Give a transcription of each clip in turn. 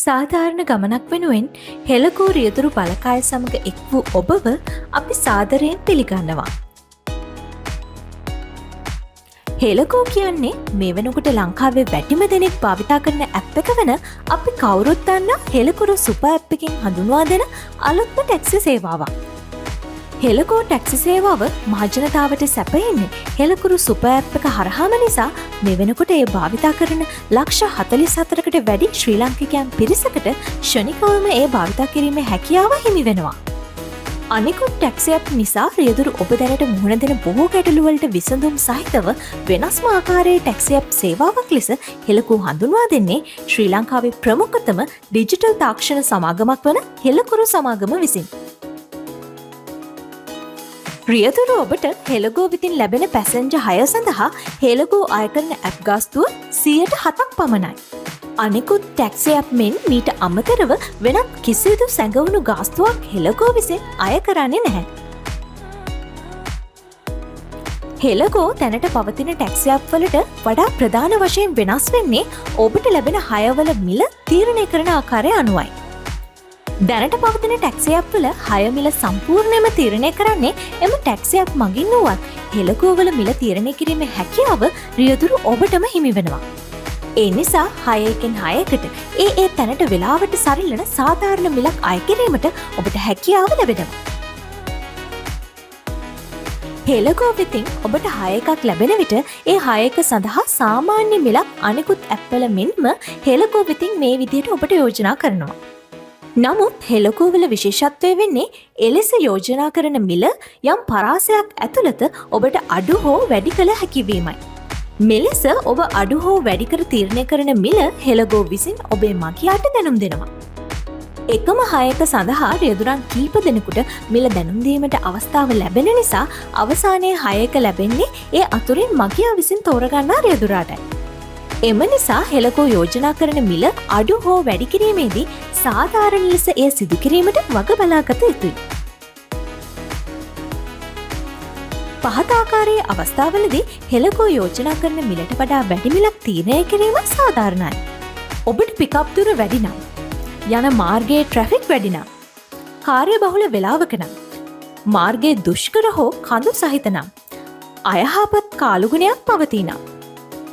සාධාරණ ගමනක් වෙනුවෙන් හෙළකෝ රියදුරු බලකාය සමඟ එක් වූ ඔබව අපි සාදරයෙන් පිළිගන්නවා. හෙළකෝ කියන්නේ මේ වෙනකොට ලංකාවේ වැඩිම දෙනෙක් භාවිතා කරන ඇප් එක වන අපි කවුරුත් දන්න හෙළකුරු සුපර් ඇප් එකකින් හඳුන්වා දෙන අලුත්ම ටැක්සි සේවාවක්. හෙළකෝ ටැක්සි සේවාව මහජනතාවට සැපයෙන්නේ හෙළකුරු සුපර් ඇප් එක හරහාම නිසා මේ වෙනකොට ඒ භාවිතා කරන ලක්ෂ 44කට වැඩි ශ්‍රී ලාංකිකයන් පිරිසකට ක්ෂණිකවම ඒ භාවිතා කිරීමේ හැකියාව හිමි වෙනවා. අනිකුත් ටැක්සි ඇප් නිසා රියදුරු ඔබ දැනට මුහුණ දෙන බොහෝ ගැටලුවලට විසඳුම් සහිතව වෙනස්ම ආකාරයේ ටැක්සි ඇප් සේවාවක් ලෙස හෙළකෝ හඳුන්වා දෙන්නේ ශ්‍රී ලංකාවේ ප්‍රමුඛතම ඩිජිටල් තාක්ෂණ සමාගමක් වන හෙළකුරු සමාගම විසින්. රියදුරු ඔබට හෙළගෝ විතින් ලැබෙන පැසෙන්ජර් හය සඳහා හෙළගෝ අය කරන ඇප් ගාස්තුව 7% පමණයි. අනෙකුත් ටැක්සි ඇප් මෙන් මීට අමතරව වෙනත් කිසිදු සැඟවුණු ගාස්තුවක් හෙළගෝ විසින් අය කරන්නේ නැහැ. හෙළගෝ තැනට පවතින ටැක්සි ඇප් වලට වඩා ප්‍රධාන වශයෙන් වෙනස් වෙන්නේ ඔබට ලැබෙන හයවල මිල තීරණය කරන ආකාරය අනුවයි. දැනට පවතින ටැක්සි ඇප් වල හය මිල සම්පූර්ණයෙන්ම තීරණය කරන්නේ එම ටැක්සි ඇප් මගින් වුවත් හෙළකෝ වල මිල තීරණය කිරීමේ හැකියාව රියදුරු ඔබටම හිමි වෙනවා. ඒ නිසා 6කින් 6කට ඒ තැනට වෙලාවට සරිලන සාධාරණ මිලක් අය කිරීමට ඔබට හැකියාව ලැබෙනවා. හෙළකෝ වෙතින් ඔබට 6ක් ලැබෙන විට ඒ 6 සඳහා සාමාන්‍ය මිලක් අනෙකුත් ඇප් වල මෙන්ම හෙළකෝ වෙතින් මේ විදිහට ඔබට යෝජනා කරනවා. නමුත් හෙළකෝ වල විශේෂත්වය වෙන්නේ එලෙස යෝජනා කරන මිල යම් පරාසයක් ඇතුළත ඔබට අඩු හෝ වැඩි කළ හැකිවීමයි. මෙලෙස ඔබ අඩු හෝ වැඩි කර තීරණය කරන මිල හෙළගෝ විසින් ඔබේ මගියාට දැනුම් දෙනවා. එකම 6 සඳහා රියදුරන් කීප දෙනෙකුට මිල දැනුම් දීමට අවස්ථාව ලැබෙන නිසා අවසානයේ 6 ලැබෙන්නේ ඒ අතුරින් මගියා විසින් තෝරගන්නා රියදුරාටයි. එම නිසා හෙළකෝ යෝජනා කරන මිල අඩු හෝ වැඩි කිරීමේදී සාධාරණ ලෙස එය සිදු කිරීමට වග බලාගත යුතුයි. පහත ආකාරයේ අවස්ථාවලදී හෙළකෝ යෝජනා කරන මිලට වඩා වැඩි මිලක් තීරණය කිරීම සාධාරණයි. ඔබට පිකප් දුර වැඩි නම්, යන මාර්ගයේ ට්‍රැෆික් වැඩි නම්, කාර්යබහුල වේලාවක නම්, මාර්ගයේ දුෂ්කර හෝ කඳු සහිත නම්, අයහපත් කාලුගුණයක් පවතී නම්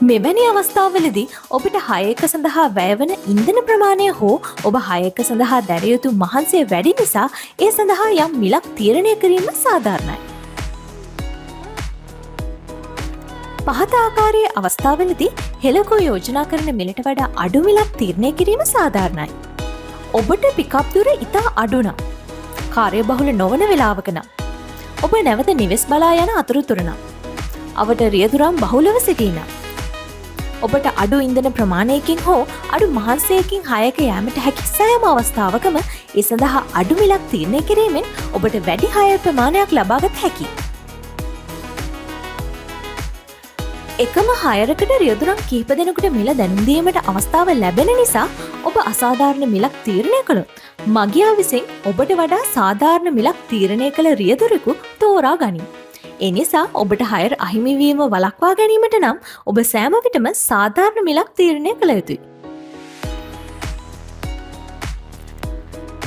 මෙවැනි අවස්ථාවලදී ඔබට 6 සඳහා වැයවන ඉන්ධන ප්‍රමාණය හෝ ඔබ 6 සඳහා දැරිය යුතු මහන්සිය වැඩි නිසා ඒ සඳහා යම් මිලක් තීරණය කිරීම සාධාරණයි. පහත ආකාරයේ අවස්ථාවලදී හෙළකෝ යෝජනා කරන මිලට වඩා අඩු මිලක් තීරණය කිරීම සාධාරණයි. ඔබට පිකප් දුර ඉතා අඩු නම්, කාර්යබහුල නොවන වේලාවක නම්, ඔබ නැවත නිවෙස් බලා යන අතරතුර නම්, අවට රියදුරන් බහුලව සිටී නම්, ඔබට අඩු ඉන්ධන ප්‍රමාණයකින් හෝ අඩු මහන්සියකින් 6 යෑමට හැකි සෑම අවස්ථාවකම ඒ සඳහා අඩු මිලක් තීරණය කිරීමෙන් ඔබට වැඩි 6 ප්‍රමාණයක් ලබාගත හැකියි. එකම 6කට රියදුරන් කිහිප දෙනෙකුට මිල දැනුම් දීමට අවස්ථාව ලැබෙන නිසා ඔබ අසාධාරණ මිලක් තීරණය කළොත් මගියා විසින් ඔබට වඩා සාධාරණ මිලක් තීරණය කළ රියදුරෙකු තෝරා ගනියි. එනිසා ඔබට හයර් අහිමිවීම වළක්වා ගැනීමට නම් ඔබ සෑම විටම සාධාරණ මිලක් තීරණය කළ යුතුයි.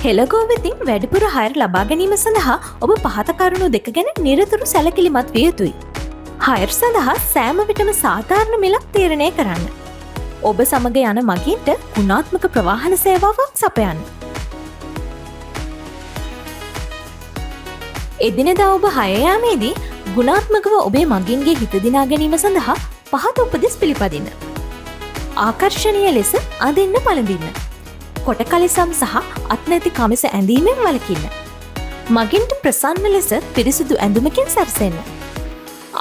හෙළගෝ වෙතින් වැඩිපුර හයර් ලබා ගැනීම සඳහා ඔබ පහත කරුණු දෙක ගැන නිරතුරු සැලකිලිමත් විය යුතුයි. හයර් සඳහා සෑම විටම සාධාරණ මිලක් තීරණය කරන්න. ඔබ සමග යන මගින්ට ගුණාත්මක ප්‍රවාහන සේවාවක් සපයන්න. එදිනෙදා ඔබ හය යාමේදී ගුණාත්මකව ඔබේ මගින්ගේ හිත දිනා ගැනීම සඳහා පහත උපදෙස් පිළිපදින්න. ආකර්ශනීය ලෙස අඳින්න පළඳින්න. කොට කලිසම් සහ අත්නැති කමිස ඇඳීමෙන් වළකින්න. මගින්ට ප්‍රසන්න ලෙස පිරිසිදු ඇඳුමකින් සැරසෙන්න.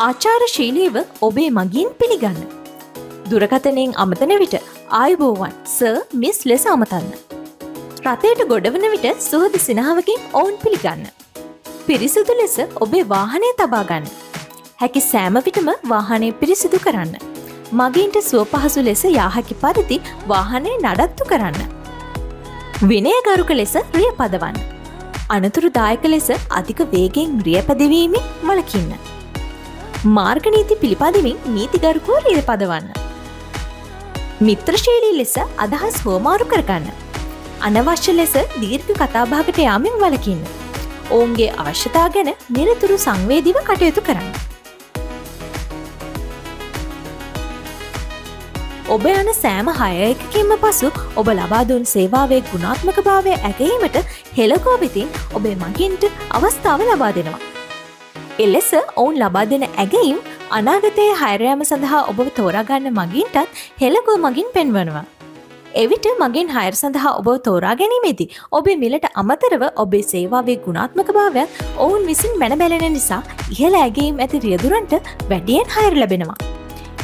ආචාරශීලීව ඔබේ මගින් පිළිගන්න. දුරකථනයෙන් අමතන විට ආයුබෝවන් සර් මිස් ලෙස අමතන්න. රථයට ගොඩවන විට සුහද සිනහවකින් ඔවුන් පිළිගන්න. පිරිසිදු ලෙස ඔබේ වාහනය තබා ගන්න. හැකි සෑම විටම වාහනය පිරිසිදු කරන්න. මගින්ට සුව පහසු ලෙස යා හැකි පරිදි වාහනය නඩත්තු කරන්න. විනයගරුක ලෙස රිය පදවන්න. අනතුරුදායක ලෙස අධික වේගෙන් රිය පදවීමෙන් වළකින්න. මාර්ග නීති පිළිපදමින් නීතිගරුකව රිය පදවන්න. මිත්‍රශීලී ලෙස අදහස් හුවමාරු කරගන්න. අනවශ්‍ය ලෙස දීර්ඝ කතාබහකට යාමෙන් වළකින්න. ඔවුන්ගේ අවශ්‍යතා ගැන නිරතුරු සංවේදීව කටයුතු කරන්න. ඔබ යන සෑම 6 එකකින්ම පසු ඔබ ලබා දුන් සේවාවේ ගුණාත්මකභාවය ඇගීමට හෙළකෝ වෙතින් ඔබේ මගින්ට අවස්ථාව ලබා දෙනවා. එලෙස ඔවුන් ලබා දෙන ඇගීම් අනාගතයේ හයර යාම සඳහා ඔබව තෝරාගන්න මගින්ටත් හෙළකෝ මගින් පෙන්වනවා. එවිට මගින් හයර් සඳහා ඔබ තෝරා ගැනීමේදී ඔබේ මිලට අමතරව ඔබේ සේවාවේ ගුණාත්මකභාවයත් ඔවුන් විසින් මැන බැලෙන නිසා ඉහළ ඇගීම් ඇති රියදුරන්ට වැඩියෙන් හයර් ලැබෙනවා.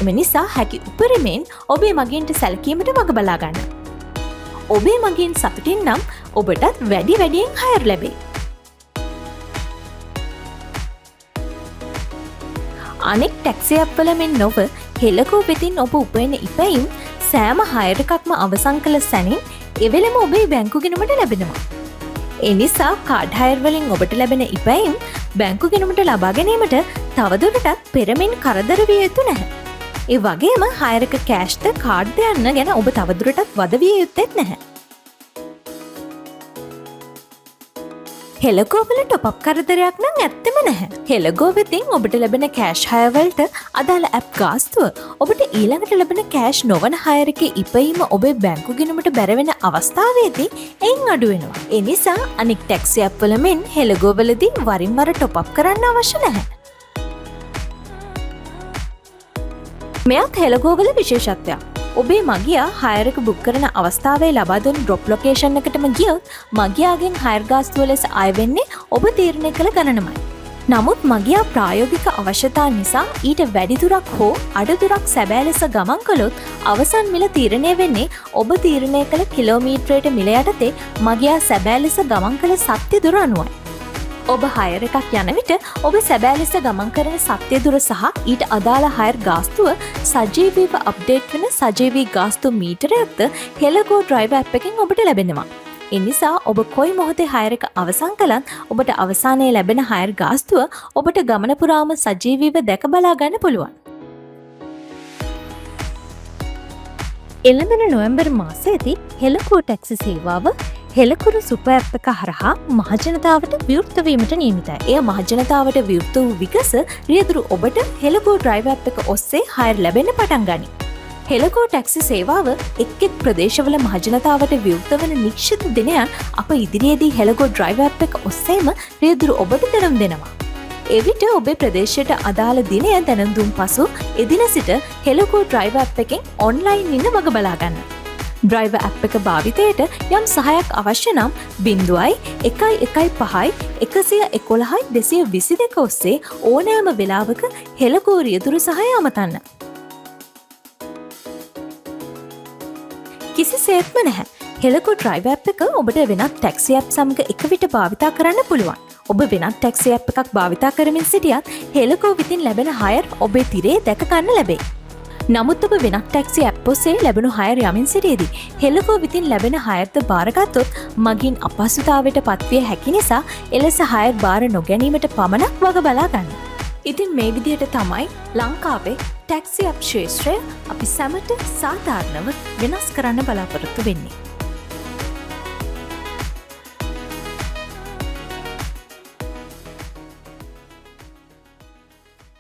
එම නිසා හැකි උපරිමයෙන් ඔබේ මගින්ට සැලකීමට වග බලා ගන්න. ඔබේ මගින් සතුටින් නම් ඔබටත් වැඩියෙන් හයර් ලැබේ. අනෙක් ටැක්සි ඇප්වල මෙන් නොව හෙළකෝ වෙතින් ඔබ උපයන ඉපැයීම් සෑම 6 එකක්ම අවසන් කළ සැනින් එවෙලම ඔබේ බැංකු ගිණුමට ලැබෙනවා. එනිසා කාඩ් හයර් වලින් ඔබට ලැබෙන ඉපැයීම් බැංකු ගිණුමට ලබා ගැනීමට තවදුරටත් පෙරමින් කරදර විය යුතු නැහැ. ඒ වගේම හයර් එක කෑෂ්ද කාඩ්ද යන්න ගැන ඔබ තවදුරටත් වද විය යුත්තේත් නැහැ. හෙළකෝ වල ටොප් අප් කරදරයක් නම් ඇත්තෙම නැහැ. හෙළකෝ වෙතින් ඔබට ලැබෙන කෑෂ් හයර් වලට අදාළ ඇප් ගාස්තුව ඔබට ඊළඟට ලැබෙන කෑෂ් නොවන හයර් එකේ ඉපැයීම ඔබේ බැංකු ගිණුමට බැරවෙන අවස්ථාවේදී එයින් අඩු වෙනවා. ඒ නිසා අනෙක් ටැක්සි ඇප් වල මෙන් හෙළකෝ වලදී වරින් වර ටොප් අප් කරන්න අවශ්‍ය නැහැ. මෙයත් හෙළකෝ වල විශේෂත්වයක්. ඔබේ මගියා හයර් එක බුක් කරන අවස්ථාවේ ලබා දුන් ඩ්‍රොප් ලොකේෂන් එකටම ගියොත් මගියාගෙන් හයර් ගාස්තුව ලෙස අය වෙන්නේ ඔබ තීරණය කළ ගණනමයි. නමුත් මගියා ප්‍රායෝගික අවශ්‍යතා නිසා ඊට වැඩි දුරක් හෝ අඩු දුරක් සැබෑ ලෙස ගමන් කළොත් අවසන් මිල තීරණය වෙන්නේ ඔබ තීරණය කළ කිලෝමීටරයට මිල යටතේ මගියා සැබෑ ලෙස ගමන් කළ සත්‍ය දුර අනුවයි. ඔබ හයර් එකක් යන විට ඔබ සැබෑ ලෙස ගමන් කරන සත්‍ය දුර සහ ඊට අදාළ හයර් ගාස්තුව සජීවීව අප්ඩේට් වෙන සජීවී ගාස්තු මීටරයක්ද හෙළකෝ ඩ්‍රයිවර් ඇප් එකෙන් ඔබට ලැබෙනවා. ඒ නිසා ඔබ කොයි මොහොතේ හයර් එක අවසන් කළත් ඔබට අවසානයේ ලැබෙන හයර් ගාස්තුව ඔබට ගමන පුරාම සජීවීව දැක බලා ගන්න පුළුවන්. එළඹෙන නොවැම්බර් මාසයේදී හෙළකෝ ටැක්සි සේවාව හෙළකුරු සුපර් ඇප් එක හරහා මහජනතාවට විවෘත වීමට නියමිතයි. එය මහජනතාවට විවෘත වූ විගස රියදුරු ඔබට හෙළකෝ ඩ්‍රයිවර් ඇප් එක ඔස්සේ හයර් ලැබෙන්න පටන් ගනී. හෙළකෝ ටැක්සි සේවාව එක් ප්‍රදේශවල මහජනතාවට විවෘත වන නිශ්චිත දිනයන් අප ඉදිරියේදී හෙළකෝ ඩ්‍රයිවර් ඇප් එක ඔස්සේම රියදුරු ඔබට දැනුම් දෙනවා. එවිට ඔබේ ප්‍රදේශයට අදාළ දිනය දැනුම් දුන් පසු එදින සිට හෙළකෝ ඩ්‍රයිවර් ඇප් එකෙන් ඔන්ලයින් ඉන්න වග බලා ගන්න. ඩ්‍රයිවර් ඇප් එක භාවිතයට යම් සහයක් අවශ්‍ය නම් 0115111222 ඔස්සේ ඕනෑම වෙලාවක හෙළකෝ රියදුරු සහය අමතන්න. කිසිසේත්ම නැහැ. හෙළකෝ ඩ්‍රයිවර් ඇප් එක ඔබට වෙනත් ටැක්සි ඇප් සමග එක විට භාවිතා කරන්න පුළුවන්. ඔබ වෙනත් ටැක්සි ඇප් එකක් භාවිතා කරමින් සිටියත් හෙළකෝ විතින් ලැබෙන හයර් ඔබේ තිරේ දැක ගන්න ලැබේ. නමුත් ඔබ වෙනත් ටැක්සි ඇප් ඔස්සේ ලැබුණු හයර් යමින් සිටියේදී හෙළකෝ විතින් ලැබෙන හයර්ද බාරගත්තොත් මගින් අපහසුතාවයට පත්විය හැකි නිසා එලෙස හයර් බාර නොගැනීමට පමණක් වග බලා ගන්න. ඉතින් මේ විදියට තමයි ලංකාවේ ටැක්සි ඇප් ක්ෂේත්‍රය අපි සැමට සාධාරණව වෙනස් කරන්න බලාපොරොත්තු වෙන්නේ.